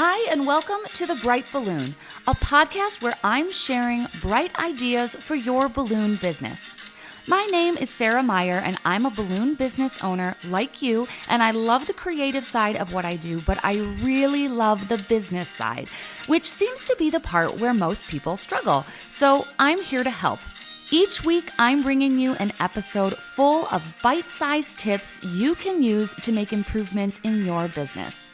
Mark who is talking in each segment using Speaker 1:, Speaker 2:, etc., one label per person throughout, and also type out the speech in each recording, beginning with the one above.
Speaker 1: Hi, and welcome to The Bright Balloon, a podcast where I'm sharing bright ideas for your balloon business. My name is Sarah Meyer, and I'm a balloon business owner like you, and I love the creative side of what I do, but I really love the business side, which seems to be the part where most people struggle. So I'm here to help. Each week, I'm bringing you an episode full of bite-sized tips you can use to make improvements in your business.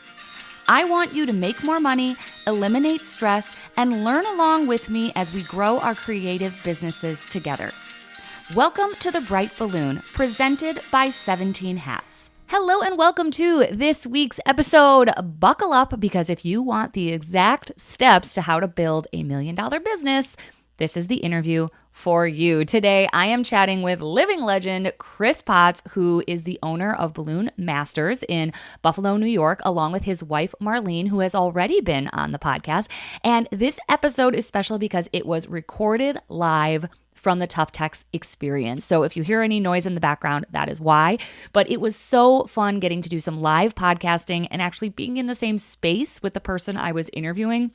Speaker 1: I want you to make more money, eliminate stress, and learn along with me as we grow our creative businesses together. Welcome to The Bright Balloon, presented by 17 Hats. Hello and welcome to this week's episode. Buckle up, because if you want the exact steps to how to build $1 million business, this is the interview for you. Today, I am chatting with living legend Chris Potts, who is the owner of Balloon Masters in Buffalo, New York, along with his wife, Marlene, who has already been on the podcast. And this episode is special because it was recorded live from the Tuftex Experience. So if you hear any noise in the background, that is why. But it was so fun getting to do some live podcasting and actually being in the same space with the person I was interviewing.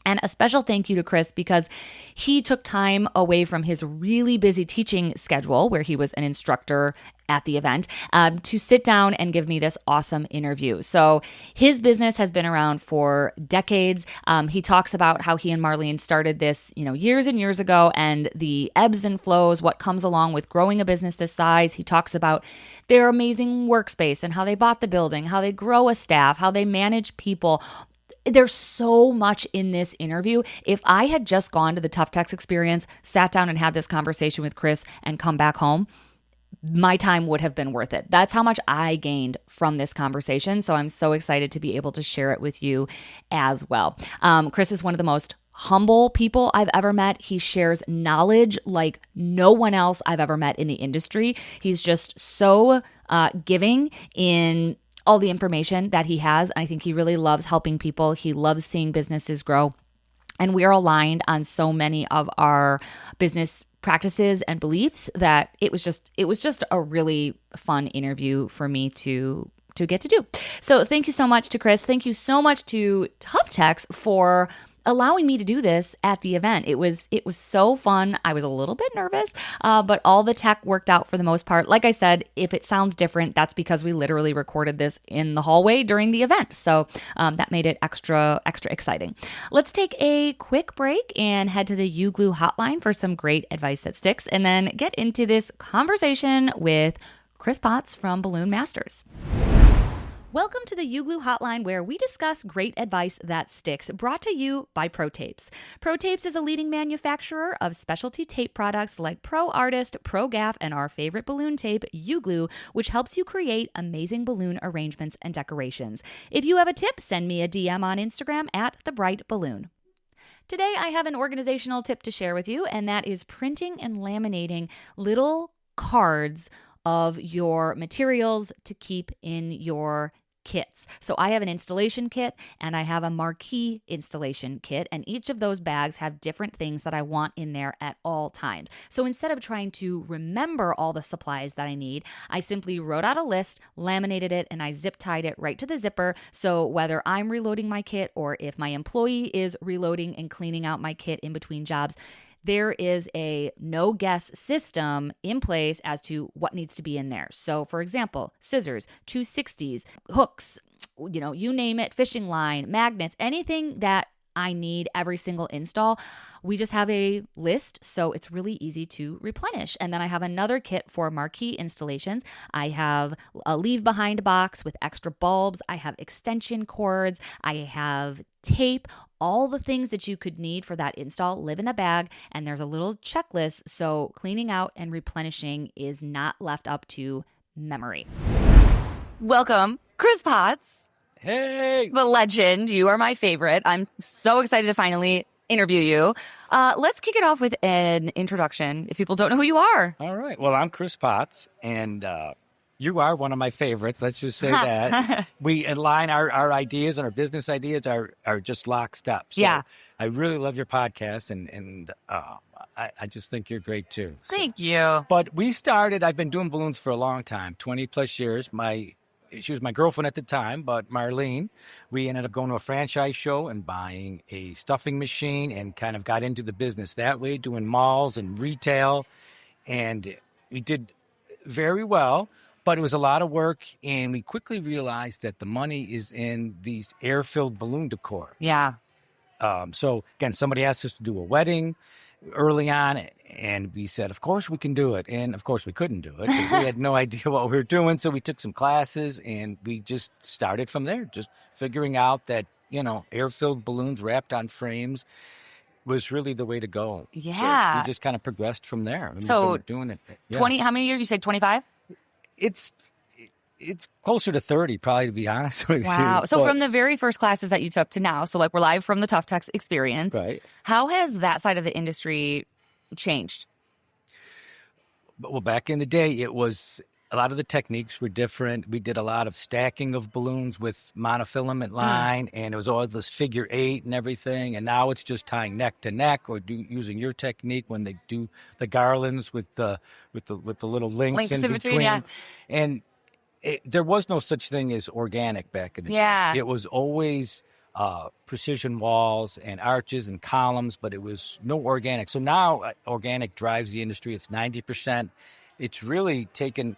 Speaker 1: And a special thank you to Chris, because he took time away from his really busy teaching schedule, where he was an instructor at the event, to sit down and give me this awesome interview. So his business has been around for decades. He talks about how he and Marlene started this, years and years ago, and the ebbs and flows, what comes along with growing a business this size. He talks about their amazing workspace and how they bought the building, how they grow a staff, how they manage people. There's so much in this interview. If I had just gone to the Tuftex Experience, sat down and had this conversation with Chris and come back home, my time would have been worth it. That's how much I gained from this conversation. So I'm so excited to be able to share it with you as well. Chris is one of the most humble people I've ever met. He shares knowledge like no one else I've ever met in the industry. He's just so giving in all the information that he has. I think he really loves helping people. He loves seeing businesses grow. And we are aligned on so many of our business practices and beliefs that it was just a really fun interview for me to get to do. So thank you so much to Chris. Thank you so much to Tuftex for allowing me to do this at the event. It was so fun. I was a little bit nervous, but all the tech worked out for the most part. Like I said, if it sounds different, that's because we literally recorded this in the hallway during the event. So that made it extra exciting. Let's take a quick break and head to the U-Glue hotline for some great advice that sticks, and then get into this conversation with Chris Potts from Balloon Masters. Welcome to the U-Glue hotline, where we discuss great advice that sticks, brought to you by ProTapes. ProTapes is a leading manufacturer of specialty tape products like Pro Artist, Pro Gaff, and our favorite balloon tape, U-Glue, which helps you create amazing balloon arrangements and decorations. If you have a tip, send me a DM on Instagram at The Bright Balloon. Today, I have an organizational tip to share with you, and that is printing and laminating little cards of your materials to keep in your kits. So I have an installation kit and I have a marquee installation kit, and each of those bags have different things that I want in there at all times. So instead of trying to remember all the supplies that I need, I simply wrote out a list, laminated it, and I zip tied it right to the zipper. So whether I'm reloading my kit or if my employee is reloading and cleaning out my kit in between jobs, there is a no-guess system in place as to what needs to be in there. So, for example, scissors, 260s, hooks, you name it, fishing line, magnets, anything that I need every single install. We just have a list, so it's really easy to replenish. And then I have another kit for marquee installations. I have a leave behind box with extra bulbs. I have extension cords. I have tape. All the things that you could need for that install live in a bag, and there's a little checklist, so cleaning out and replenishing is not left up to memory. Welcome, Chris Potts.
Speaker 2: Hey!
Speaker 1: The legend. You are my favorite. I'm so excited to finally interview you. Let's kick it off with an introduction if people don't know who you are.
Speaker 2: All right. Well, I'm Chris Potts, and you are one of my favorites. Let's just say that. We align our ideas and our business ideas are just lockstep. So
Speaker 1: yeah.
Speaker 2: I really love your podcast, and I just think you're great, too.
Speaker 1: Thank you.
Speaker 2: But I've been doing balloons for a long time, 20 plus years. My she was my girlfriend at the time, but Marlene, we ended up going to a franchise show and buying a stuffing machine and kind of got into the business that way, doing malls and retail. And we did very well, but it was a lot of work. And we quickly realized that the money is in these air-filled balloon decor.
Speaker 1: Yeah.
Speaker 2: So again, somebody asked us to do a wedding early on, and we said, of course we can do it. And of course we couldn't do it because we had no idea what we were doing. So we took some classes and we just started from there, just figuring out that, air-filled balloons wrapped on frames was really the way to go.
Speaker 1: Yeah.
Speaker 2: So we just kind of progressed from there. And
Speaker 1: so
Speaker 2: we've been doing it. Yeah.
Speaker 1: 20, how many years? You said 25?
Speaker 2: It's closer to 30, probably, to be honest with you.
Speaker 1: Wow. So from the very first classes that you took to now, so like we're live from the Tuftex Experience.
Speaker 2: Right.
Speaker 1: How has that side of the industry changed?
Speaker 2: Well, back in the day, it was a lot of the techniques were different. We did a lot of stacking of balloons with monofilament line, and it was all this figure 8 and everything. And now it's just tying neck to neck, or using your technique when they do the garlands with the little links in between.
Speaker 1: Yeah.
Speaker 2: And there was no such thing as organic back in the day. It was always precision walls and arches and columns, but it was no organic. So now organic drives the industry. It's 90%. It's really taken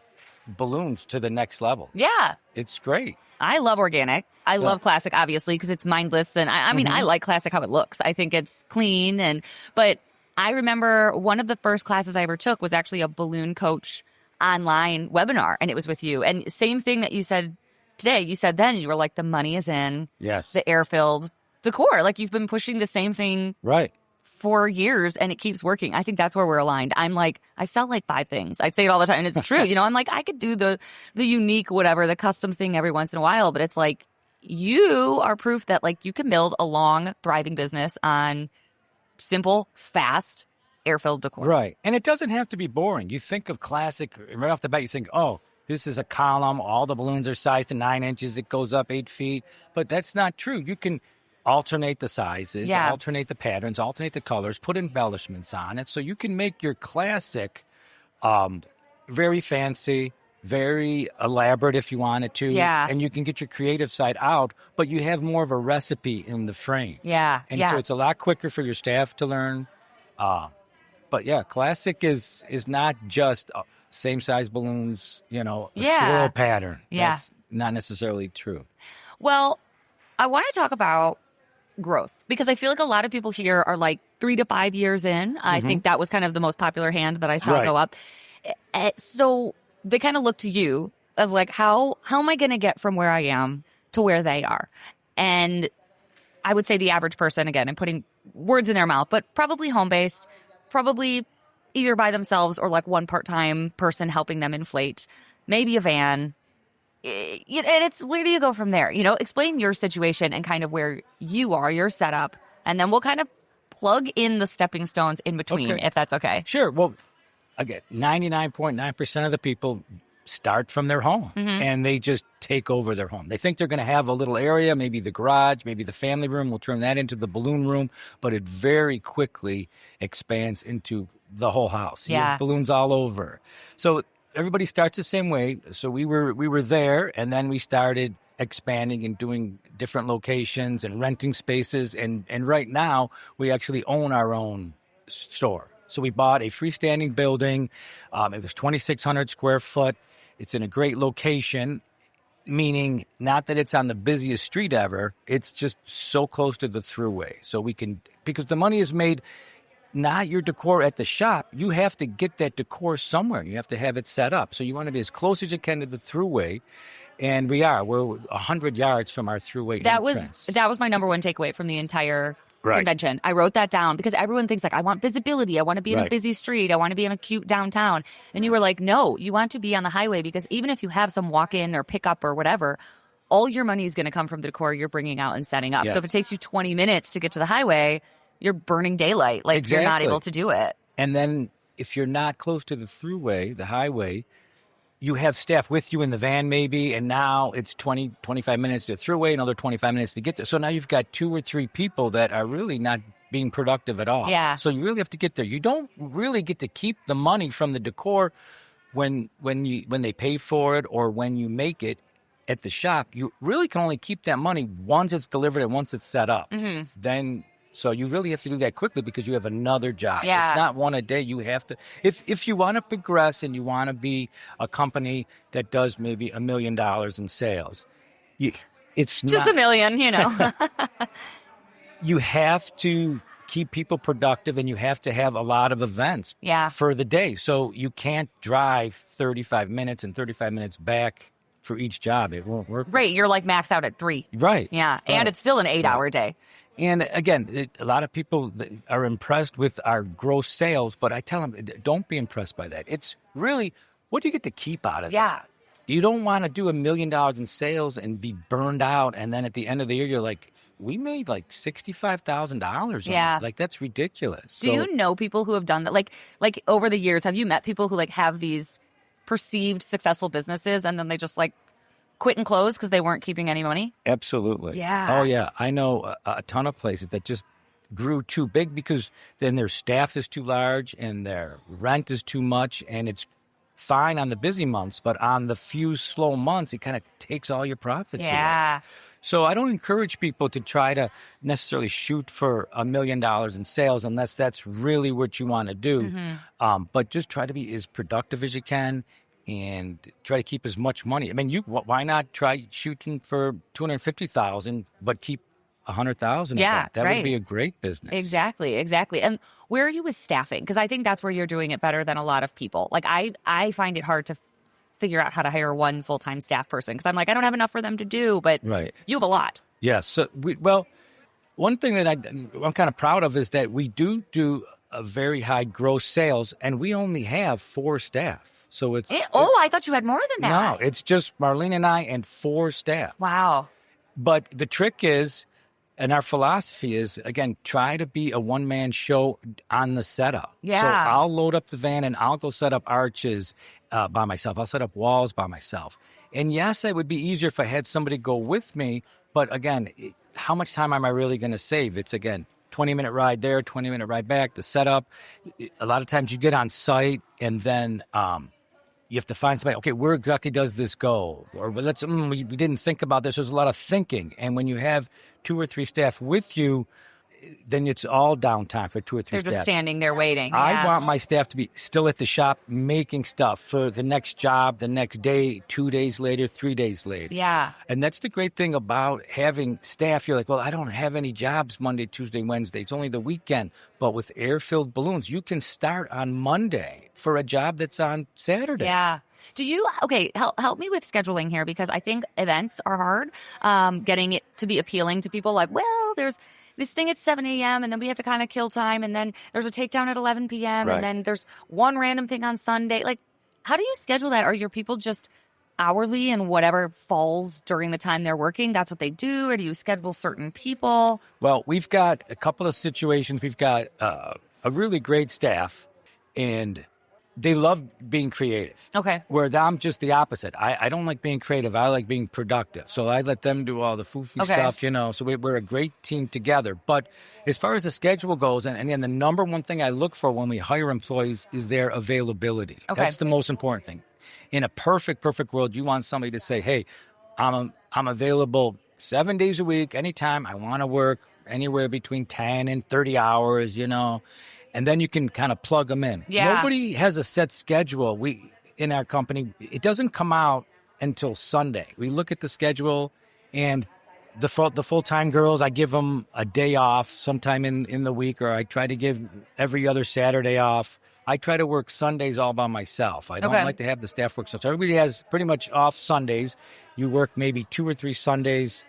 Speaker 2: balloons to the next level.
Speaker 1: Yeah.
Speaker 2: It's great.
Speaker 1: I love organic. I love classic, obviously, because it's mindless. And I mean, I like classic how it looks. I think it's clean. But I remember one of the first classes I ever took was actually a balloon coach online webinar, and it was with you. And same thing that you said today, you said then, you were like, the money is in the air-filled decor. Like, you've been pushing the same thing for years, and it keeps working. I think that's where we're aligned. I'm like, I sell like 5 things. I say it all the time, and it's true. I'm like, I could do the unique whatever, the custom thing every once in a while, but it's like, you are proof that like you can build a long, thriving business on simple, fast, air-filled decor.
Speaker 2: Right. And it doesn't have to be boring. You think of classic, right off the bat, you think, oh, this is a column. All the balloons are sized to 9 inches. It goes up 8 feet. But that's not true. You can alternate the sizes, alternate the patterns, alternate the colors, put embellishments on it. So you can make your classic very fancy, very elaborate if you wanted to.
Speaker 1: Yeah.
Speaker 2: And you can get your creative side out, but you have more of a recipe in the frame.
Speaker 1: Yeah.
Speaker 2: And so it's a lot quicker for your staff to learn. But yeah, classic is not just same size balloons, a swirl pattern. That's not necessarily true.
Speaker 1: Well, I want to talk about growth, because I feel like a lot of people here are like 3 to 5 years in. I think that was kind of the most popular hand that I saw go up. So they kind of look to you as like, how am I going to get from where I am to where they are? And I would say the average person, again, I'm putting words in their mouth, but probably home-based, probably either by themselves or like one part-time person helping them inflate, maybe a van. And it's, where do you go from there? Explain your situation and kind of where you are, your setup, and then we'll kind of plug in the stepping stones in between, if that's okay.
Speaker 2: Sure. Well, again, 99.9% of the people start from their home and they just take over their home. They think they're going to have a little area, maybe the garage, maybe the family room. We'll turn that into the balloon room, but it very quickly expands into the whole house. You have balloons all over. So everybody starts the same way. So we were there, and then we started expanding and doing different locations and renting spaces. And right now we actually own our own store. So we bought a freestanding building. It was 2,600 square foot. It's in a great location, meaning not that it's on the busiest street ever. It's just so close to the thruway. So we can, because the money is made, not your decor at the shop. You have to get that decor somewhere. You have to have it set up. So you want to be as close as you can to the thruway. And we're 100 yards from our thruway entrance.
Speaker 1: That was my number one takeaway from the entire convention. I wrote that down because everyone thinks like, I want visibility. I want to be in a busy street. I want to be in a cute downtown. And you were like, no, you want to be on the highway, because even if you have some walk-in or pickup or whatever, all your money is going to come from the decor you're bringing out and setting up. So if it takes you 20 minutes to get to the highway, you're burning daylight. Like you're not able to do it.
Speaker 2: And then if you're not close to the thruway, the highway, you have staff with you in the van maybe, and now it's 20, 25 minutes to the thruway, another 25 minutes to get there. So now you've got 2 or 3 people that are really not being productive at all.
Speaker 1: Yeah.
Speaker 2: So you really have to get there. You don't really get to keep the money from the decor when they pay for it or when you make it. at the shop, you really can only keep that money once it's delivered and once it's set up. Then, so you really have to do that quickly because you have another job.
Speaker 1: Yeah.
Speaker 2: It's not one a day. You have to, if you want to progress and you want to be a company that does maybe $1 million in sales, it's
Speaker 1: Just
Speaker 2: not,
Speaker 1: $1 million,
Speaker 2: you have to keep people productive and you have to have a lot of events for the day. So you can't drive 35 minutes and 35 minutes back for each job. It won't work.
Speaker 1: Right. You're like maxed out at 3.
Speaker 2: Right.
Speaker 1: Yeah.
Speaker 2: Right.
Speaker 1: And it's still an 8-hour day.
Speaker 2: And again, a lot of people are impressed with our gross sales, but I tell them, don't be impressed by that. It's really, what do you get to keep out of it?
Speaker 1: Yeah.
Speaker 2: You don't want to do $1 million in sales and be burned out. And then at the end of the year, you're like, we made like $65,000.
Speaker 1: Yeah.
Speaker 2: Like, that's ridiculous.
Speaker 1: Do you know people who have done that? Like over the years, have you met people who like have these perceived successful businesses and then they just like quit and close because they weren't keeping any money?
Speaker 2: Absolutely.
Speaker 1: Yeah.
Speaker 2: Oh, yeah. I know a ton of places that just grew too big because then their staff is too large and their rent is too much, and it's fine on the busy months, but on the few slow months, it kind of takes all your profits away. So I don't encourage people to try to necessarily shoot for $1 million in sales unless that's really what you want to do. But just try to be as productive as you can and try to keep as much money. I mean, why not try shooting for $250,000 but keep $100,000?
Speaker 1: Yeah,
Speaker 2: that would be a great business.
Speaker 1: Exactly. And where are you with staffing? Because I think that's where you're doing it better than a lot of people. Like I find it hard to figure out how to hire one full-time staff person because I'm like, I don't have enough for them to do, but you have a lot.
Speaker 2: Yes. So one thing that I'm kind of proud of is that we do a very high gross sales, and we only have 4 staff. So
Speaker 1: I thought you had more than that.
Speaker 2: No, it's just Marlene and I and 4 staff.
Speaker 1: Wow.
Speaker 2: But the trick is, and our philosophy is, again, try to be a one-man show on the setup.
Speaker 1: Yeah.
Speaker 2: So I'll load up the van and I'll go set up arches by myself. I'll set up walls by myself. And yes, it would be easier if I had somebody go with me. But again, how much time am I really going to save? It's, again, 20-minute ride there, 20-minute ride back, the setup. A lot of times you get on site and then you have to find somebody, okay, where exactly does this go? Or we didn't think about this. There's a lot of thinking. And when you have 2 or 3 staff with you, then it's all downtime for 2 or 3 staff.
Speaker 1: They're just standing there waiting.
Speaker 2: I want my staff to be still at the shop making stuff for the next job, the next day, 2 days later, 3 days later.
Speaker 1: Yeah.
Speaker 2: And that's the great thing about having staff. You're like, well, I don't have any jobs Monday, Tuesday, Wednesday. It's only the weekend. But with air-filled balloons, you can start on Monday for a job that's on Saturday.
Speaker 1: Yeah. Do you, help me with scheduling here, because I think events are hard, getting it to be appealing to people. Like, well, there's this thing at 7 a.m. and then we have to kind of kill time. And then there's a takedown at 11 p.m.
Speaker 2: Right.
Speaker 1: And then there's one random thing on Sunday. Like, how do you schedule that? Are your people just hourly and whatever falls during the time they're working, that's what they do? Or do you schedule certain people?
Speaker 2: Well, we've got a couple of situations. We've got a really great staff, and they love being creative.
Speaker 1: Okay.
Speaker 2: Where I'm just the opposite. I don't like being creative. I like being productive. So I let them do all the foofy stuff, So we're a great team together. But as far as the schedule goes, and again, the number one thing I look for when we hire employees is their availability.
Speaker 1: Okay.
Speaker 2: That's the most important thing. In a perfect world, you want somebody to say, hey, I'm available 7 days a week, anytime. I want to work anywhere between 10 and 30 hours, And then you can kind of plug them in.
Speaker 1: Yeah.
Speaker 2: Nobody has a set schedule. In our company, it doesn't come out until Sunday. We look at the schedule, and the full-time girls, I give them a day off sometime in the week, or I try to give every other Saturday off. I try to work Sundays all by myself. I don't like to have the staff work. So everybody has pretty much off Sundays. You work maybe 2 or 3 Sundays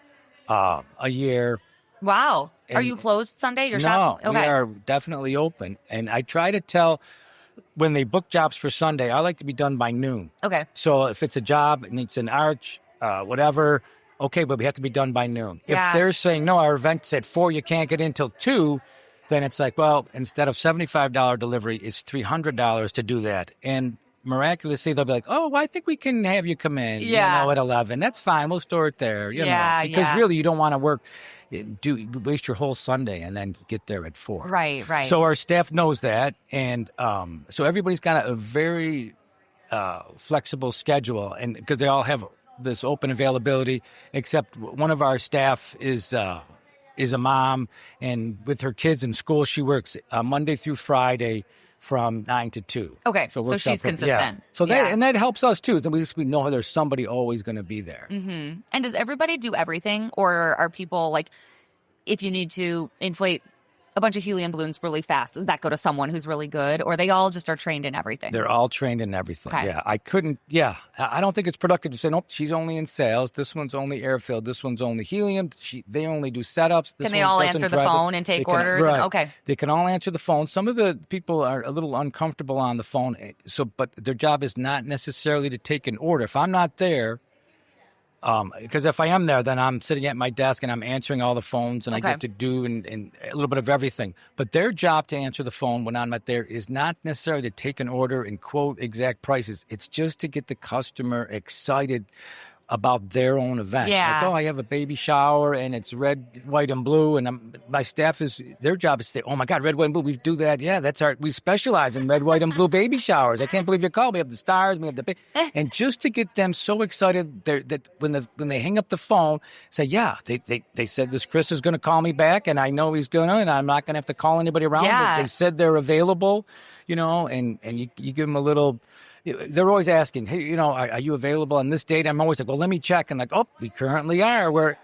Speaker 2: a year.
Speaker 1: Wow. Are you closed Sunday? Your shop?
Speaker 2: No, we are definitely open. And I try to tell, when they book jobs for Sunday, I like to be done by noon.
Speaker 1: Okay.
Speaker 2: So if it's a job and it's an arch, whatever, okay, but we have to be done by noon.
Speaker 1: Yeah.
Speaker 2: If they're saying, no, our event's at 4, you can't get in till 2, then it's like, well, instead of $75 delivery, it's $300 to do that. And miraculously, they'll be like, oh, well, I think we can have you come in, at 11. That's fine. We'll store it there, Because really, you don't want to waste your whole Sunday and then get there at 4.
Speaker 1: Right.
Speaker 2: So our staff knows that. And so everybody's got a very flexible schedule, and because they all have this open availability, except one of our staff is a mom, and with her kids in school, she works Monday through Friday from 9 to 2.
Speaker 1: Okay,
Speaker 2: so
Speaker 1: she's consistent.
Speaker 2: Yeah. So that helps us too. At least we know there's somebody always going to be there.
Speaker 1: Mm-hmm. And does everybody do everything, or are people like, if you need to inflate a bunch of helium balloons really fast, does that go to someone who's really good, or they all just are trained in everything?
Speaker 2: They're all trained in everything.
Speaker 1: Okay.
Speaker 2: Yeah, I don't think it's productive to say, nope, she's only in sales. This one's only air filled. This one's only helium. They only do setups.
Speaker 1: Can they all answer the phone and take orders?
Speaker 2: Right.
Speaker 1: Okay.
Speaker 2: They can all answer the phone. Some of the people are a little uncomfortable on the phone, but their job is not necessarily to take an order. If I'm not there, because if I am there, then I'm sitting at my desk and I'm answering all the phones, and I get to do and a little bit of everything. But their job to answer the phone when I'm not there is not necessarily to take an order and quote exact prices. It's just to get the customer excited about their own event.
Speaker 1: Yeah.
Speaker 2: Like, I have a baby shower and it's red, white, and blue, and my staff their job is to say, oh my God, red, white, and blue, we do that. Yeah, we specialize in red, white, and blue baby showers. I can't believe you called. We have the stars, we have the and just to get them so excited that when they hang up the phone, say, yeah, they said this Chris is going to call me back, and I know he's going to, and I'm not going to have to call anybody around.
Speaker 1: Yeah.
Speaker 2: They said they're available, and you give them a little. They're always asking, hey, are you available on this date? I'm always like, well, let me check. And like, oh, we currently are.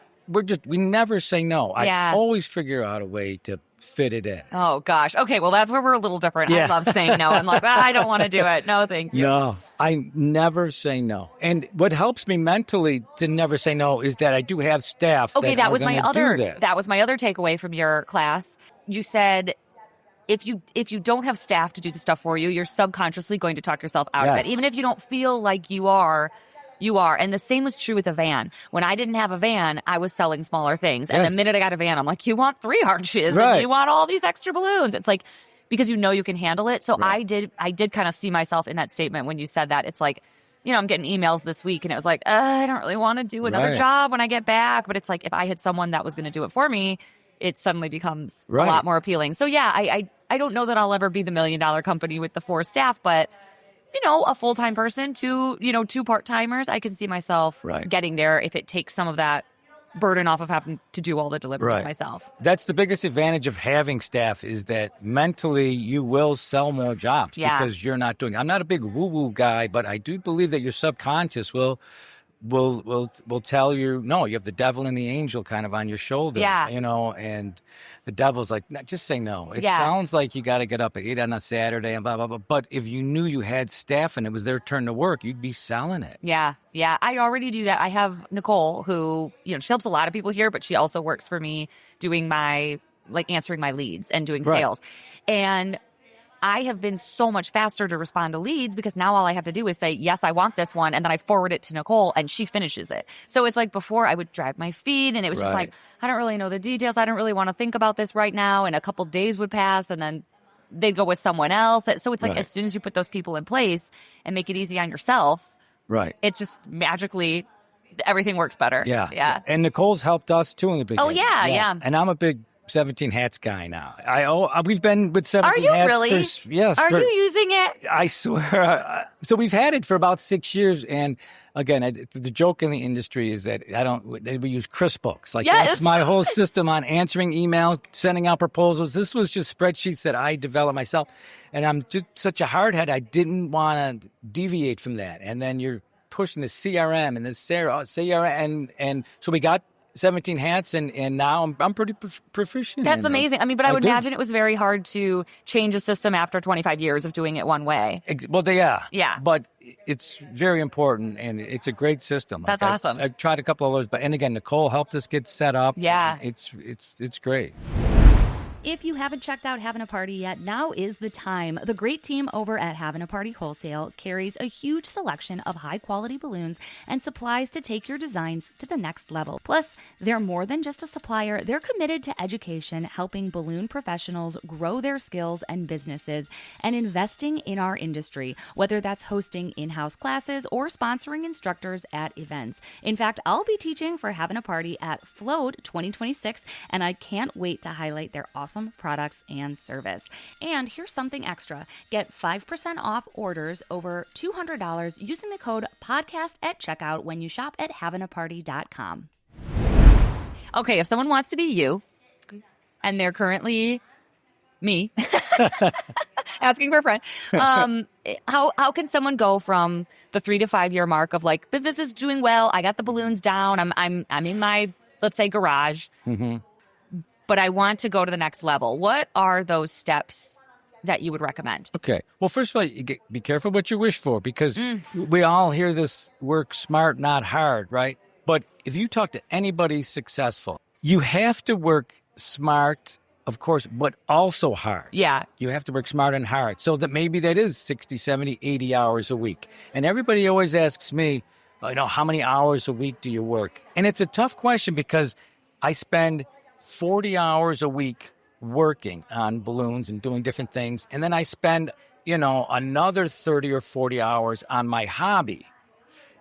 Speaker 2: We never say no.
Speaker 1: Yeah.
Speaker 2: I always figure out a way to fit it in.
Speaker 1: Oh, gosh. Okay, well, that's where we're a little different. Yeah. I love saying no. I'm like, I don't want to do it. No, thank you.
Speaker 2: No, I never say no. And what helps me mentally to never say no is that I do have staff.
Speaker 1: Okay, that was my other takeaway from your class. You said, if you don't have staff to do the stuff for you, you're subconsciously going to talk yourself out of it. Even if you don't feel like you are. And the same was true with a van. When I didn't have a van, I was selling smaller things. And the minute I got a van, I'm like, you want 3 arches and you want all these extra balloons. It's like, because you can handle it. So I did kind of see myself in that statement when you said that. It's like, I'm getting emails this week and it was like, I don't really want to do another job when I get back. But it's like, if I had someone that was going to do it for me, it suddenly becomes a lot more appealing. So yeah, I don't know that I'll ever be the $1 million company with the 4 staff, but a full-time person, 2 part-timers, I can see myself getting there if it takes some of that burden off of having to do all the deliveries myself.
Speaker 2: That's the biggest advantage of having staff, is that mentally you will sell more jobs because you're not doing. I'm not a big woo-woo guy, but I do believe that your subconscious will tell you, no, you have the devil and the angel kind of on your shoulder, and the devil's like, just say no. It sounds like you got to get up at 8 on a Saturday and blah, blah, blah. But if you knew you had staff and it was their turn to work, you'd be selling it.
Speaker 1: Yeah. I already do that. I have Nicole who, she helps a lot of people here, but she also works for me doing answering my leads and doing sales. And I have been so much faster to respond to leads because now all I have to do is say, yes, I want this one. And then I forward it to Nicole and she finishes it. So it's like before I would drive my feed and it was just like, I don't really know the details. I don't really want to think about this right now. And a couple days would pass and then they'd go with someone else. So it's like as soon as you put those people in place and make it easy on yourself, it's just magically everything works better. Yeah.
Speaker 2: And Nicole's helped us too in the beginning.
Speaker 1: Oh, yeah.
Speaker 2: And I'm a big 17 hats guy now. We've been with 17 hats.
Speaker 1: Are you really?
Speaker 2: Yes.
Speaker 1: Are you using it?
Speaker 2: I swear. So we've had it for about 6 years. And again, the joke in the industry is that we use Chris books. That's my whole system on answering emails, sending out proposals. This was just spreadsheets that I developed myself. And I'm just such a hardhead. I didn't want to deviate from that. And then you're pushing the CRM and the CRM. And so we got 17 hats, and now I'm pretty proficient.
Speaker 1: That's amazing. But I would imagine it was very hard to change a system after 25 years of doing it one way.
Speaker 2: Yeah. But it's very important, and it's a great system.
Speaker 1: That's awesome.
Speaker 2: I've tried a couple of others, and again, Nicole helped us get set up.
Speaker 1: Yeah.
Speaker 2: It's great.
Speaker 1: If you haven't checked out Having a Party yet, now is the time. The great team over at Having a Party Wholesale carries a huge selection of high-quality balloons and supplies to take your designs to the next level. Plus, they're more than just a supplier. They're committed to education, helping balloon professionals grow their skills and businesses, and investing in our industry, whether that's hosting in-house classes or sponsoring instructors at events. In fact, I'll be teaching for Having a Party at Float 2026, and I can't wait to highlight their awesome awesome products and service. And here's something extra. Get 5% off orders over $200 using the code podcast at checkout when you shop at havenaparty.com. Okay, if someone wants to be you and they're currently me asking for a friend, how can someone go from the 3 to 5 year mark of like, business is doing well, I got the balloons down, I'm in my, let's say, garage, but I want to go to the next level? What are those steps that you would recommend?
Speaker 2: Okay. Well, first of all, be careful what you wish for, because we all hear this: work smart, not hard, right? But if you talk to anybody successful, you have to work smart, of course, but also hard.
Speaker 1: Yeah.
Speaker 2: You have to work smart and hard. So that maybe that is 60, 70, 80 hours a week. And everybody always asks me, how many hours a week do you work? And it's a tough question, because I spend 40 hours a week working on balloons and doing different things. And then I spend, another 30 or 40 hours on my hobby,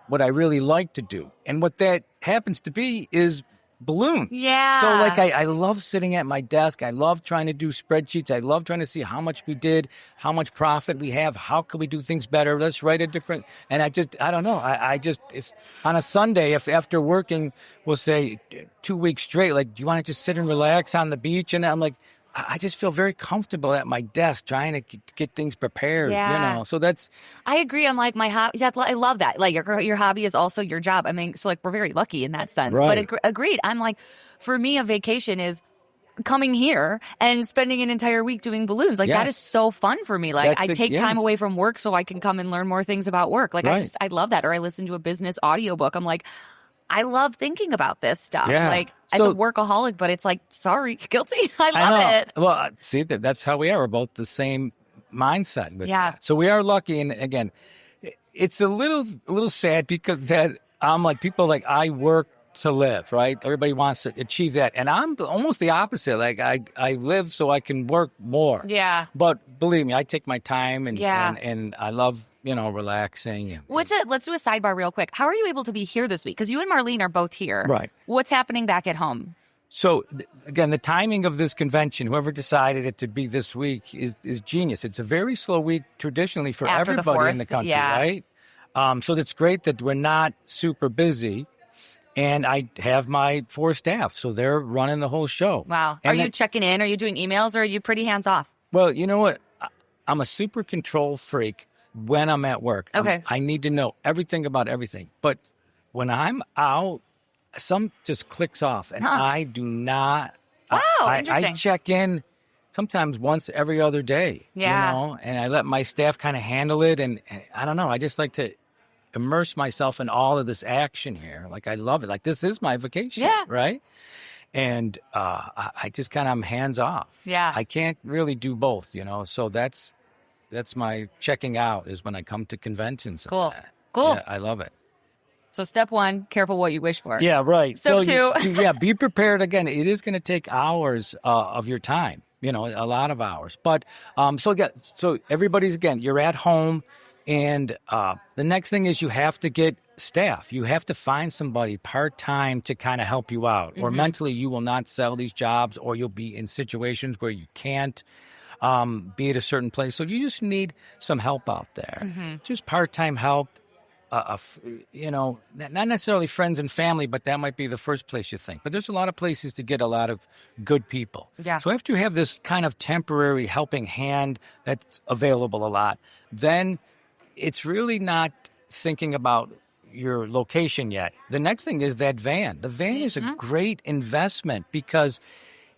Speaker 2: what I really like to do. And what that happens to be is balloons.
Speaker 1: Yeah.
Speaker 2: So I love sitting at my desk. I love trying to do spreadsheets. I love trying to see how much we did, how much profit we have, how can we do things better. Let's write a different, and I don't know. It's on a Sunday, if after working, we'll say 2 weeks straight, like, do you want to just sit and relax on the beach? And I'm like, I just feel very comfortable at my desk trying to get things prepared, So that's...
Speaker 1: I agree. I'm like, my hobby, I love that. Like, your hobby is also your job. I mean, so like, we're very lucky in that sense.
Speaker 2: Right.
Speaker 1: But agreed. I'm like, for me, a vacation is coming here and spending an entire week doing balloons. Like, that is so fun for me. Like, I take time away from work so I can come and learn more things about work. Like,
Speaker 2: right.
Speaker 1: I love that. Or I listen to a business audiobook. I'm like, I love thinking about this stuff.
Speaker 2: Yeah.
Speaker 1: Like, as a workaholic, but it's like, sorry, guilty. I love it.
Speaker 2: Well, see, that's how we are. We're both the same mindset with that. So we are lucky. And again, it's a little sad, because that I'm like, people like, I work to live, right? Everybody wants to achieve that. And I'm almost the opposite. Like, I live so I can work more.
Speaker 1: Yeah.
Speaker 2: But believe me, I take my time and I love, relaxing.
Speaker 1: Let's do a sidebar real quick. How are you able to be here this week? Because you and Marlene are both here.
Speaker 2: Right.
Speaker 1: What's happening back at home?
Speaker 2: So, again, the timing of this convention, whoever decided it to be this week is genius. It's a very slow week traditionally for
Speaker 1: After the
Speaker 2: everybody
Speaker 1: 4th,
Speaker 2: in the country, right? So that's great that we're not super busy. And I have my 4 staff, so they're running the whole show.
Speaker 1: Wow.
Speaker 2: And
Speaker 1: are you checking in? Are you doing emails, or are you pretty hands-off?
Speaker 2: Well, you know what? I'm a super control freak when I'm at work.
Speaker 1: Okay.
Speaker 2: I need to know everything about everything. But when I'm out, some just clicks off, and I do not.
Speaker 1: Wow, interesting.
Speaker 2: I check in sometimes once every other day.
Speaker 1: Yeah.
Speaker 2: And I let my staff kind of handle it. And I don't know. I just like to immerse myself in all of this action here. Like, I love it. Like, this is my vacation, right? And I just kind of am hands off.
Speaker 1: Yeah.
Speaker 2: I can't really do both, So that's my checking out, is when I come to conventions.
Speaker 1: Cool.
Speaker 2: Yeah, I love it.
Speaker 1: So step 1, careful what you wish for.
Speaker 2: Yeah, right.
Speaker 1: Step 2.
Speaker 2: Be prepared. Again, it is going to take hours of your time, a lot of hours. But so everybody's, again, you're at home. And the next thing is you have to get staff. You have to find somebody part-time to kind of help you out. Or mentally, you will not sell these jobs, or you'll be in situations where you can't be at a certain place. So you just need some help out there. Just part-time help. Not necessarily friends and family, but that might be the first place you think. But there's a lot of places to get a lot of good people.
Speaker 1: Yeah.
Speaker 2: So after you have this kind of temporary helping hand that's available a lot, then it's really not thinking about your location yet. The next thing is that van. The van is a great investment, because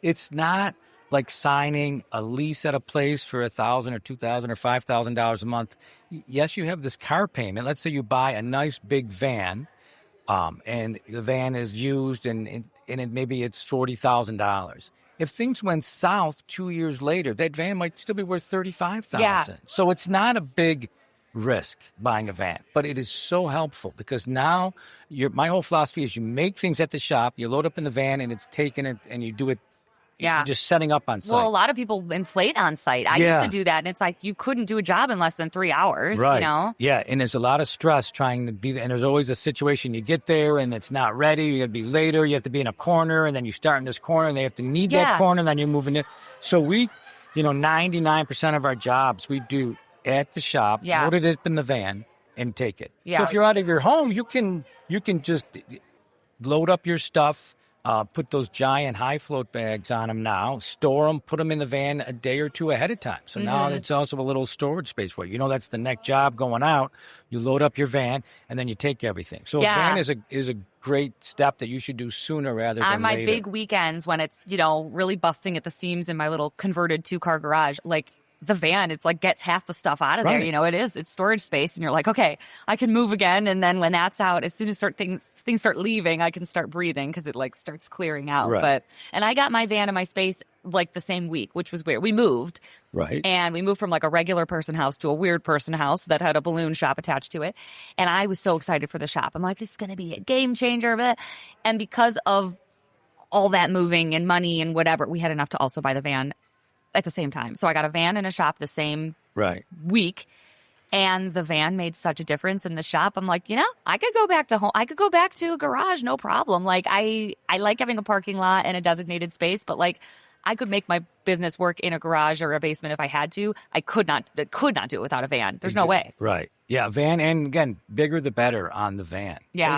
Speaker 2: it's not like signing a lease at a place for $1,000 or $2,000 or $5,000 a month. Yes, you have this car payment. Let's say you buy a nice big van, and the van is used, and maybe it's $40,000. If things went south 2 years later, that van might still be worth $35,000.
Speaker 1: Yeah.
Speaker 2: So it's not a big risk buying a van, but it is so helpful, because now my whole philosophy is you make things at the shop, you load up in the van, and it's taken it, and you do it
Speaker 1: Yeah.
Speaker 2: just setting up on site.
Speaker 1: Well, a lot of people inflate on site. I used to do that, and it's like you couldn't do a job in less than 3 hours,
Speaker 2: right.
Speaker 1: you know?
Speaker 2: Yeah, and there's a lot of stress trying to be there, and there's always a situation you get there, and it's not ready, you got to be later, you have to be in a corner, and then you start in this corner, and they have to need that corner, and then you're moving it. So we, 99% of our jobs we do at the shop, load it up in the van, and take it.
Speaker 1: Yeah.
Speaker 2: So if you're out of your home, you can just load up your stuff, put those giant high float bags on them now, store them, put them in the van a day or two ahead of time. So now it's also a little storage space for you. That's the next job going out. You load up your van and then you take everything. So a van is a great step that you should do sooner rather than
Speaker 1: on my
Speaker 2: later.
Speaker 1: big weekends when it's, really busting at the seams in my little converted 2-car garage, like the van, it's like gets half the stuff out of there. It's storage space, and you're like, okay, I can move again. And then when that's out, as soon as things start leaving, I can start breathing because it like starts clearing out.
Speaker 2: Right.
Speaker 1: And I got my van and my space like the same week, which was weird. We moved.
Speaker 2: Right.
Speaker 1: And we moved from like a regular person house to a weird person house that had a balloon shop attached to it. And I was so excited for the shop. I'm like, this is going to be a game changer. And because of all that moving and money and whatever, we had enough to also buy the van at the same time. So I got a van and a shop the same week. And the van made such a difference in the shop. I'm like, I could go back to home. I could go back to a garage, no problem. Like I like having a parking lot and a designated space, but like I could make my business work in a garage or a basement if I had to. I could not do it without a van. There's no way.
Speaker 2: Right. Yeah, van, and again, bigger the better on the van.
Speaker 1: Yeah.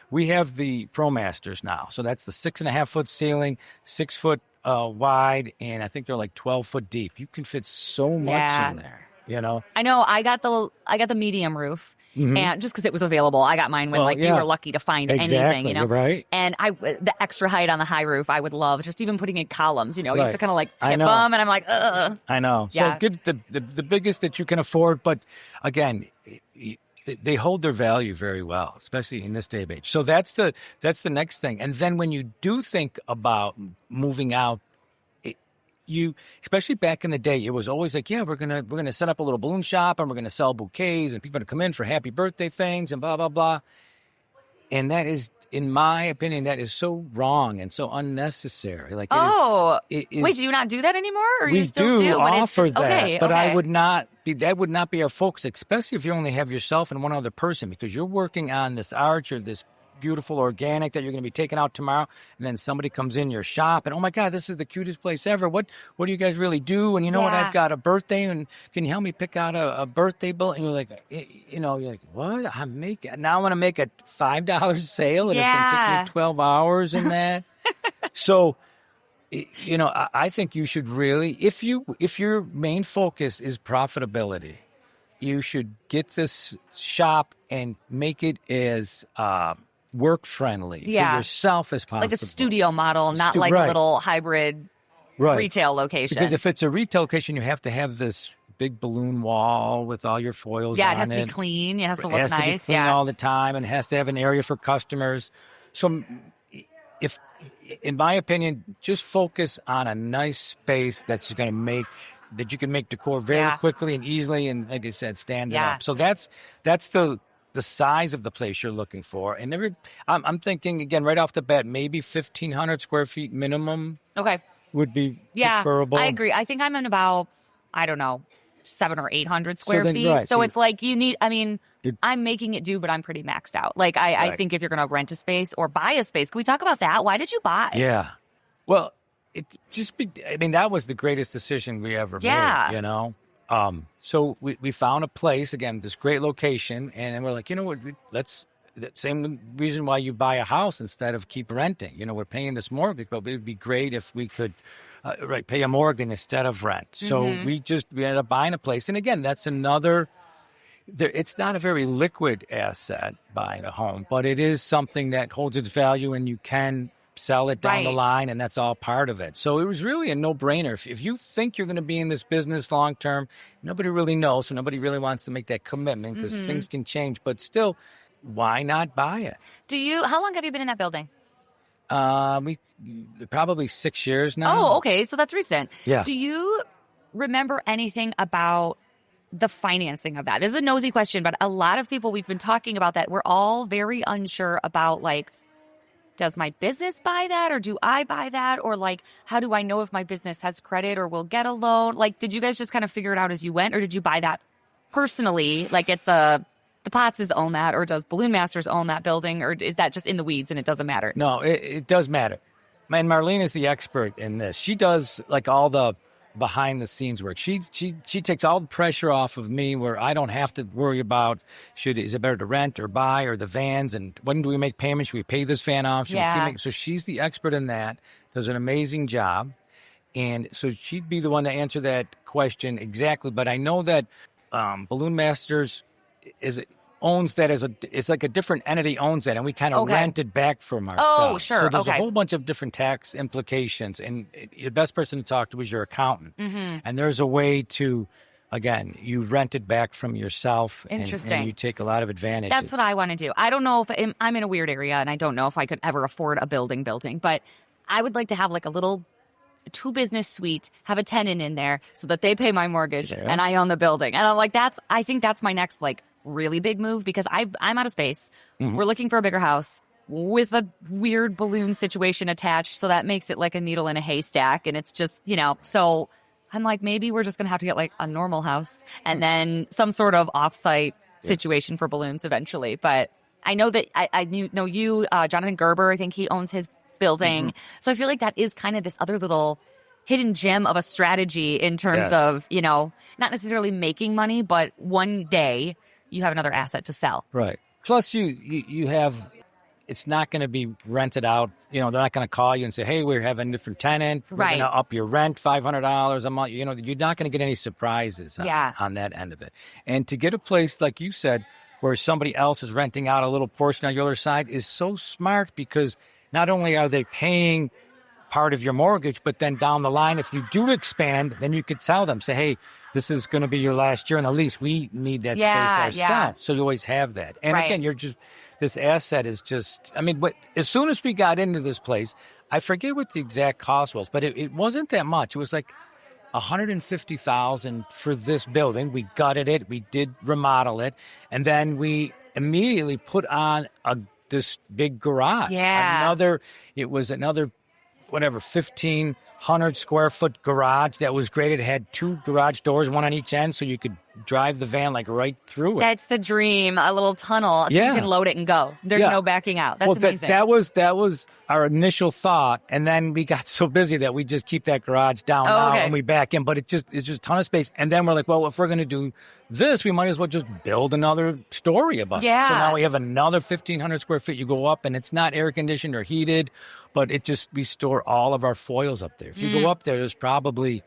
Speaker 2: We have the ProMasters now. So that's the 6.5-foot ceiling, 6 foot wide, and I think they're like 12 foot deep. You can fit so much in there.
Speaker 1: I know. I got the medium roof, and just because it was available, I got mine when you were lucky to find anything.
Speaker 2: Right.
Speaker 1: And the extra height on the high roof, I would love just even putting in columns. You have to kind of like tip them, and I'm like, ugh.
Speaker 2: I know.
Speaker 1: Yeah.
Speaker 2: So get the biggest that you can afford, but again, they hold their value very well, especially in this day of age. So that's the next thing. And then when you do think about moving out, especially back in the day, it was always like, we're gonna set up a little balloon shop and we're gonna sell bouquets and people are gonna come in for happy birthday things and blah blah blah. And that is, in my opinion, that is so wrong and so unnecessary. Like,
Speaker 1: wait, do you not do that anymore, or
Speaker 2: we
Speaker 1: you still do?
Speaker 2: Offer that, but
Speaker 1: I
Speaker 2: would not be. That would not be our focus, especially if you only have yourself and one other person, because you're working on this arch or this beautiful organic that you're going to be taking out tomorrow, and then somebody comes in your shop and, oh my God, this is the cutest place ever. What do you guys really do? And what, I've got a birthday, and can you help me pick out a birthday bill? And you're like, what? Now I want to make a $5 sale, and it's going to take me 12 hours in that. So, I think you should really, if your main focus is profitability, you should get this shop and make it as work friendly for yourself as possible.
Speaker 1: Like a studio model, not like a little hybrid retail location.
Speaker 2: Because if it's a retail location, you have to have this big balloon wall with all your foils on it.
Speaker 1: Yeah, it has to be clean. It has to look nice.
Speaker 2: It has to be clean all the time, and it has to have an area for customers. So if, in my opinion, just focus on a nice space that you can make decor very quickly and easily, and like I said, stand it up. So that's the size of the place you're looking for. And I'm thinking, again, right off the bat, maybe 1,500 square feet minimum would be preferable.
Speaker 1: I agree. I think I'm in about, 700 or 800 square feet. So it's like you need, I'm making it do, but I'm pretty maxed out. Like I think if you're going to rent a space or buy a space, can we talk about that? Why did you buy?
Speaker 2: Yeah. Well, that was the greatest decision we ever made, So we found a place, again, this great location, and then we're like, that same reason why you buy a house instead of keep renting. We're paying this mortgage, but it would be great if we could pay a mortgage instead of rent. So we ended up buying a place. And again, that's another, it's not a very liquid asset, buying a home, but it is something that holds its value, and you can sell it down the line, and that's all part of it. So it was really a no-brainer. If you think you're going to be in this business long-term, nobody really knows, so nobody really wants to make that commitment because things can change. But still, why not buy it?
Speaker 1: How long have you been in that building?
Speaker 2: We probably 6 years now.
Speaker 1: Oh, okay. So that's recent.
Speaker 2: Yeah.
Speaker 1: Do you remember anything about the financing of that? This is a nosy question, but a lot of people, we've been talking about that. We're all very unsure about, like, does my business buy that or do I buy that? Or like, how do I know if my business has credit or will get a loan? Like, did you guys just kind of figure it out as you went, or did you buy that personally? Like the Potts' own that, or does Balloon Masters own that building, or is that just in the weeds and it doesn't matter?
Speaker 2: No, it does matter. Man, Marlene is the expert in this. She does like all the behind the scenes work. She takes all the pressure off of me, where I don't have to worry about is it better to rent or buy, or the vans, and when do we make payments? Should we pay this van off? So she's the expert in that. Does an amazing job, and so she'd be the one to answer that question exactly. But I know that Balloon Masters owns that it's like a different entity owns that, and we kind of rent it back from ourselves.
Speaker 1: Oh, sure.
Speaker 2: So there's a whole bunch of different tax implications, and the best person to talk to is your accountant.
Speaker 1: Mm-hmm.
Speaker 2: And there's a way to, again, you rent it back from yourself.
Speaker 1: Interesting.
Speaker 2: And you take a lot of advantages.
Speaker 1: That's what I want to do. I don't know if I'm in a weird area, and I don't know if I could ever afford a building, but I would like to have like a little 2-business suite, have a tenant in there so that they pay my mortgage and I own the building. And I'm like, I think that's my next like really big move, because I'm out of space. Mm-hmm. We're looking for a bigger house with a weird balloon situation attached. So that makes it like a needle in a haystack. And it's just, so I'm like, maybe we're just going to have to get like a normal house and then some sort of offsite situation for balloons eventually. But I know that I know you, Jonathan Gerber, I think he owns his building. Mm-hmm. So I feel like that is kind of this other little hidden gem of a strategy in terms of, not necessarily making money, but one day you have another asset to sell.
Speaker 2: Right. Plus you have, it's not going to be rented out. They're not going to call you and say, hey, we're having a different tenant. We're going to up your rent $500 a month. You're not going to get any surprises on that end of it. And to get a place, like you said, where somebody else is renting out a little portion on your other side is so smart, because not only are they paying part of your mortgage, but then down the line, if you do expand, then you could tell them, say, hey, this is going to be your last year in the lease. We need that space ourselves. Yeah. So you always have that. And again, this asset is just, but as soon as we got into this place, I forget what the exact cost was, but it wasn't that much. It was like $150,000 for this building. We gutted it. We did remodel it. And then we immediately put on this big garage.
Speaker 1: Yeah.
Speaker 2: It was another 1,500 square foot garage that was great. It had 2 garage doors, one on each end, so you could drive the van like right through it.
Speaker 1: That's the dream, a little tunnel so you can load it and go. There's no backing out. That's amazing.
Speaker 2: That was our initial thought, and then we got so busy that we just keep that garage down and we back in, but it's just a ton of space. And then we're like, well, if we're going to do this, we might as well just build another story above it. So now we have another 1,500 square feet. You go up, and it's not air conditioned or heated, but we store all of our foils up there. If you go up there, there's probably,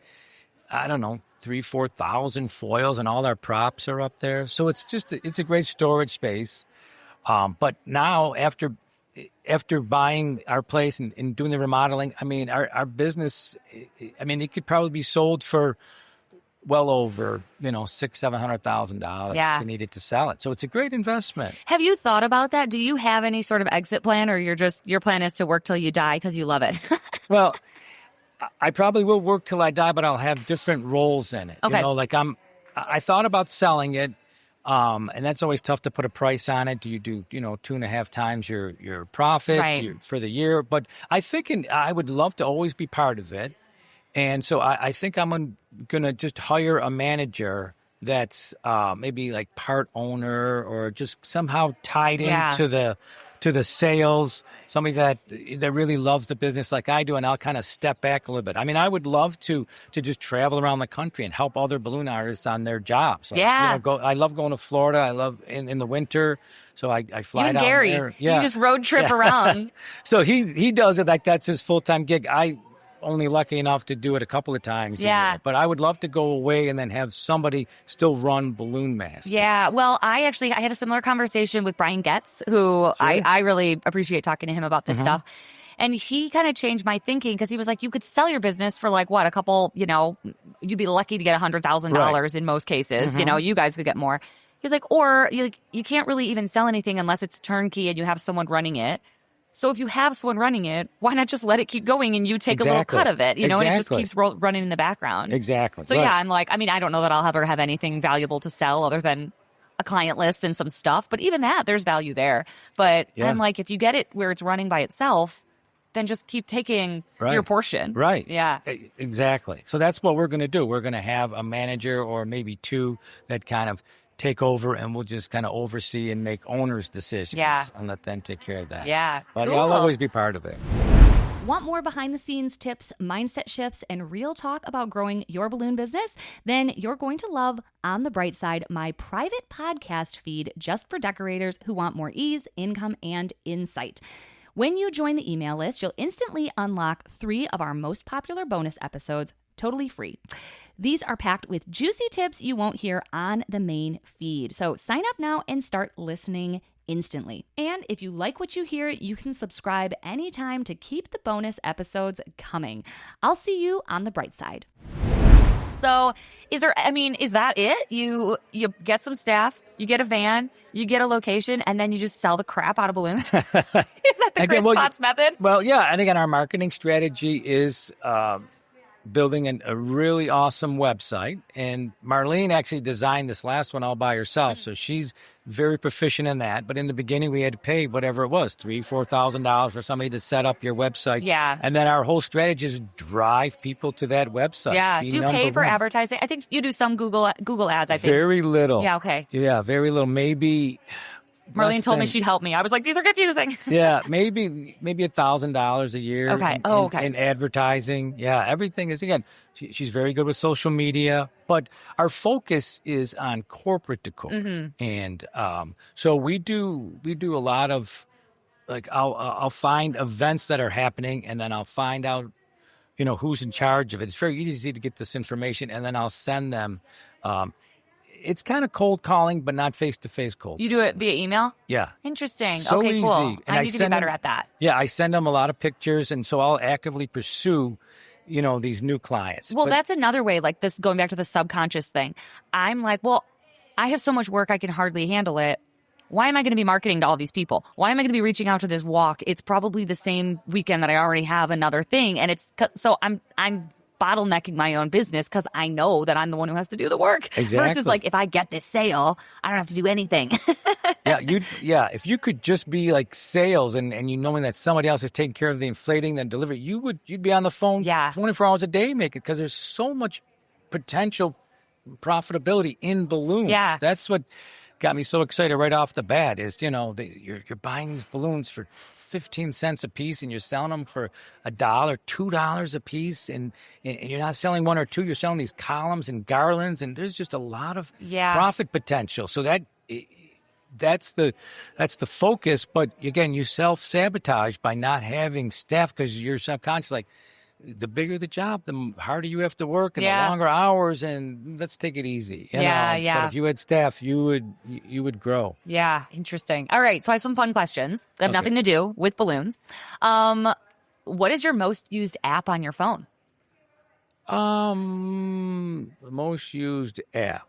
Speaker 2: I don't know, 3,000-4,000 foils, and all our props are up there. So it's a great storage space. But now after buying our place and doing the remodeling, our business, it could probably be sold for well over, $600,000-$700,000 if you needed to sell it. So it's a great investment.
Speaker 1: Have you thought about that? Do you have any sort of exit plan, or your plan is to work till you die because you love it?
Speaker 2: Well, I probably will work till I die, but I'll have different roles in it.
Speaker 1: Okay.
Speaker 2: I thought about selling it, and that's always tough to put a price on it. Do you do, 2.5 times your profit for the year? But I think I would love to always be part of it. And so I think I'm going to just hire a manager that's maybe like part owner, or just somehow tied into the sales, somebody that really loves the business like I do, and I'll kind of step back a little bit. I would love to just travel around the country and help other balloon artists on their jobs. I love going to Florida. I love in the winter, so I fly down
Speaker 1: Gary,
Speaker 2: there.
Speaker 1: You just road trip around.
Speaker 2: So he does it like that's his full-time gig. I only lucky enough to do it a couple of times a year. But I would love to go away and then have somebody still run Balloon Master.
Speaker 1: Yeah, well, I had a similar conversation with Brian Getz, who I really appreciate talking to him about this stuff. And he kind of changed my thinking, because he was like, you could sell your business for like a couple, you'd be lucky to get $100,000 in most cases. You guys could get more. He's like, or you can't really even sell anything unless it's turnkey and you have someone running it. So if you have someone running it, why not just let it keep going and you take a little cut of it, and it just keeps running in the background.
Speaker 2: Exactly.
Speaker 1: So I'm like, I don't know that I'll ever have anything valuable to sell other than a client list and some stuff, but even that, there's value there. But I'm like, if you get it where it's running by itself, then just keep taking your portion.
Speaker 2: Right.
Speaker 1: Yeah.
Speaker 2: Exactly. So that's what we're going to do. We're going to have a manager or maybe two that kind of take over, and we'll just kind of oversee and make owners' decisions and let them take care of that.
Speaker 1: Yeah.
Speaker 2: But
Speaker 1: cool.
Speaker 2: I'll always be part of it.
Speaker 1: Want more behind-the-scenes tips, mindset shifts, and real talk about growing your balloon business? Then you're going to love On the Bright Side, my private podcast feed just for decorators who want more ease, income, and insight. When you join the email list, you'll instantly unlock 3 of our most popular bonus episodes, totally free. These are packed with juicy tips you won't hear on the main feed. So sign up now and start listening instantly. And if you like what you hear, you can subscribe anytime to keep the bonus episodes coming. I'll see you on the bright side. So is that it? You get some staff, you get a van, you get a location, and then you just sell the crap out of balloons? Is that the Chris Potts method?
Speaker 2: Well, yeah. And again, our marketing strategy is building a really awesome website. And Marlene actually designed this last one all by herself. So she's very proficient in that. But in the beginning, we had to pay whatever it was, $3,000-$4,000 for somebody to set up your website.
Speaker 1: Yeah.
Speaker 2: And then our whole strategy is drive people to that website.
Speaker 1: Yeah. Do you pay for advertising? I think you do some Google ads, I think.
Speaker 2: Very little.
Speaker 1: Yeah, okay.
Speaker 2: Yeah, very little. Maybe...
Speaker 1: Marlene told me she'd help me. I was like, these are confusing.
Speaker 2: Yeah, maybe $1,000 a year.
Speaker 1: Okay.
Speaker 2: In advertising. Yeah, everything is, again, she's very good with social media, but our focus is on corporate decor. And so we do a lot of, like, I'll find events that are happening, and then I'll find out, who's in charge of it. It's very easy to get this information, and then I'll send them. It's kind of cold calling, but not face-to-face cold.
Speaker 1: You do it via email?
Speaker 2: Yeah.
Speaker 1: Interesting.
Speaker 2: So
Speaker 1: okay,
Speaker 2: easy.
Speaker 1: cool.
Speaker 2: And
Speaker 1: I need to be better at that.
Speaker 2: Yeah, I send them a lot of pictures, and so I'll actively pursue, these new clients.
Speaker 1: Well, that's another way, like this, going back to the subconscious thing. I'm like, well, I have so much work, I can hardly handle it. Why am I going to be marketing to all these people? Why am I going to be reaching out to this walk? It's probably the same weekend that I already have another thing, and so I'm bottlenecking my own business because I know that I'm the one who has to do the work.
Speaker 2: Exactly.
Speaker 1: Versus, like, if I get this sale, I don't have to do anything.
Speaker 2: If you could just be like sales and knowing that somebody else is taking care of the inflating, then delivery, you'd be on the phone 24 hours a day making, because there's so much potential profitability in balloons.
Speaker 1: Yeah.
Speaker 2: That's what got me so excited right off the bat is, you're buying these balloons for 15 cents a piece, and you're selling them for $1, $2 a piece, and you're not selling one or two, you're selling these columns and garlands, and there's just a lot of profit potential. So that's the focus. But again, you self-sabotage by not having staff, because you're subconscious, like, the bigger the job, the harder you have to work, and the longer hours, and let's take it easy.
Speaker 1: Yeah.
Speaker 2: But if you had staff, you would grow.
Speaker 1: Yeah, interesting. All right, so I have some fun questions that have nothing to do with balloons. What is your most used app on your phone?
Speaker 2: The most used app.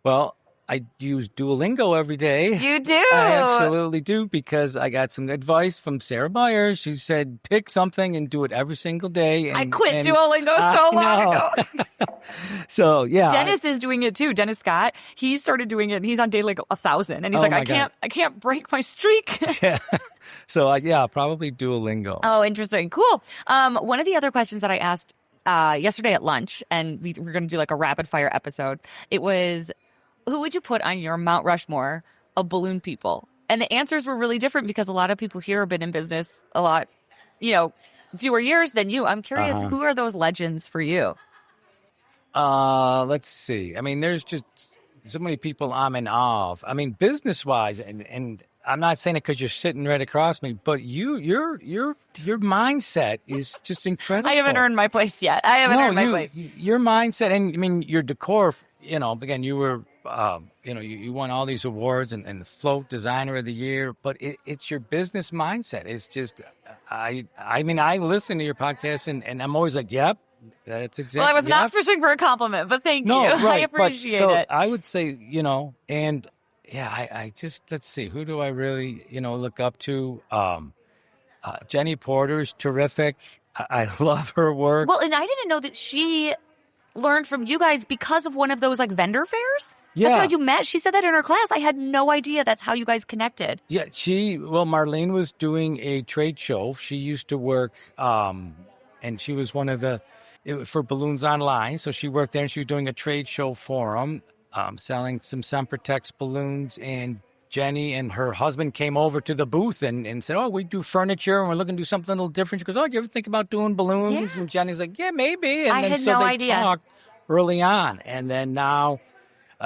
Speaker 2: Well, I use Duolingo every day.
Speaker 1: You do?
Speaker 2: I absolutely do, because I got some advice from Sarah Myers. She said, pick something and do it every single day. And,
Speaker 1: I quit Duolingo so long ago.
Speaker 2: So, yeah.
Speaker 1: Dennis is doing it too. Dennis Scott, he started doing it, and he's on day like 1,000. And he's I can't break my streak.
Speaker 2: Yeah. So, probably Duolingo.
Speaker 1: Oh, interesting. Cool. One of the other questions that I asked yesterday at lunch, and we were going to do like a rapid fire episode, it was, who would you put on your Mount Rushmore of balloon people? And the answers were really different, because a lot of people here have been in business a lot, fewer years than you. I'm curious, who are those legends for you?
Speaker 2: Let's see. I mean, there's just so many people I'm in awe of. I mean, business-wise, and I'm not saying it because you're sitting right across me, but your mindset is just incredible.
Speaker 1: I haven't earned my place yet. Earned my place.
Speaker 2: Your mindset, and I mean, your decor, again, you were... you won all these awards and the Float Designer of the Year, but it's your business mindset. It's just, I listen to your podcast and I'm always like, yep, that's exactly.
Speaker 1: Well, I was not fishing for a compliment, but thank you.
Speaker 2: Right,
Speaker 1: I appreciate it.
Speaker 2: I would say, and I just, let's see, who do I really, look up to? Jenny Porter's terrific. I love her work.
Speaker 1: Well, and I didn't know that she learned from you guys because of one of those like vendor fairs.
Speaker 2: Yeah.
Speaker 1: That's how you met? She said that in her class. I had no idea that's how you guys connected.
Speaker 2: Yeah, Marlene was doing a trade show. She used to work, and she was one of for Balloons Online. So she worked there and she was doing a trade show for them, selling some Sempertex balloons. And Jenny and her husband came over to the booth and said, "Oh, we do furniture and we're looking to do something a little different." She goes, "Oh, do you ever think about doing balloons?"
Speaker 1: Yeah.
Speaker 2: And Jenny's like, "Yeah, maybe." And
Speaker 1: I
Speaker 2: then
Speaker 1: had
Speaker 2: so
Speaker 1: no
Speaker 2: they
Speaker 1: idea.
Speaker 2: talked early on. And then now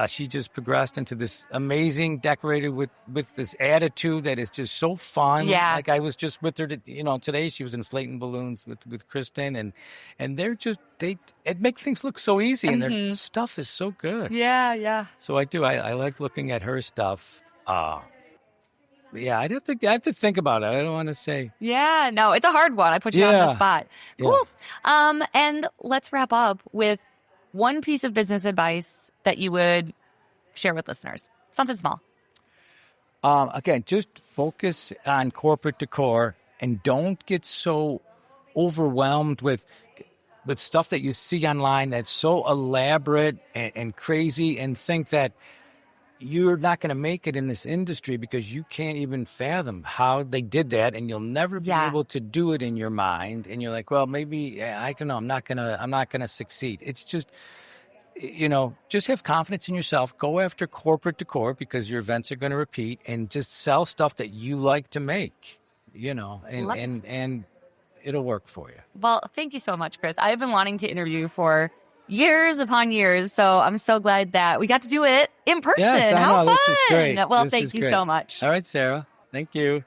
Speaker 2: she just progressed into this amazing decorator with this attitude that is just so fun.
Speaker 1: Yeah.
Speaker 2: Like I was just with her, today she was inflating balloons with Kristen, and they're just it makes things look so easy, and their stuff is so good.
Speaker 1: Yeah.
Speaker 2: So I do. I like looking at her stuff. Yeah, I have to think about it. I don't want to say.
Speaker 1: Yeah, no, it's a hard one. I put you on the spot. Cool.
Speaker 2: Yeah.
Speaker 1: And let's wrap up with one piece of business advice that you would share with listeners. Something small.
Speaker 2: Again, just focus on corporate decor and don't get so overwhelmed with stuff that you see online that's so elaborate and crazy, and think that you're not going to make it in this industry because you can't even fathom how they did that, and you'll never be able to do it in your mind. And you're like, well, maybe I don't know. I'm not gonna succeed. It's just, just have confidence in yourself. Go after corporate decor because your events are going to repeat, and just sell stuff that you like to make. And it'll work for you.
Speaker 1: Well, thank you so much, Chris. I've been wanting to interview you for years upon years, so I'm so glad that we got to do it in person.
Speaker 2: Yes, I
Speaker 1: How
Speaker 2: know.
Speaker 1: fun!
Speaker 2: This is great.
Speaker 1: Well,
Speaker 2: This
Speaker 1: thank
Speaker 2: is
Speaker 1: you
Speaker 2: great.
Speaker 1: so much.
Speaker 2: All right, Sarah. Thank you.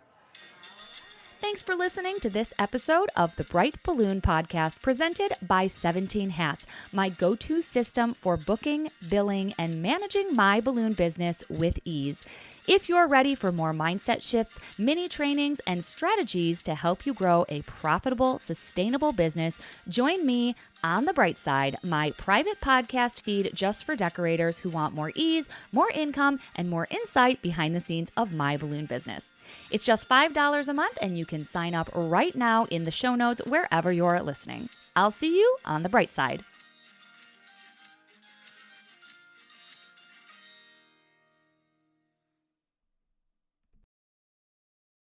Speaker 1: Thanks for listening to this episode of the Bright Balloon Podcast presented by 17 Hats, my go-to system for booking, billing, and managing my balloon business with ease. If you're ready for more mindset shifts, mini trainings, and strategies to help you grow a profitable, sustainable business, join me on the Bright Side, my private podcast feed just for decorators who want more ease, more income, and more insight behind the scenes of my balloon business. It's just $5 a month, and you can sign up right now in the show notes wherever you're listening. I'll see you on the Bright Side.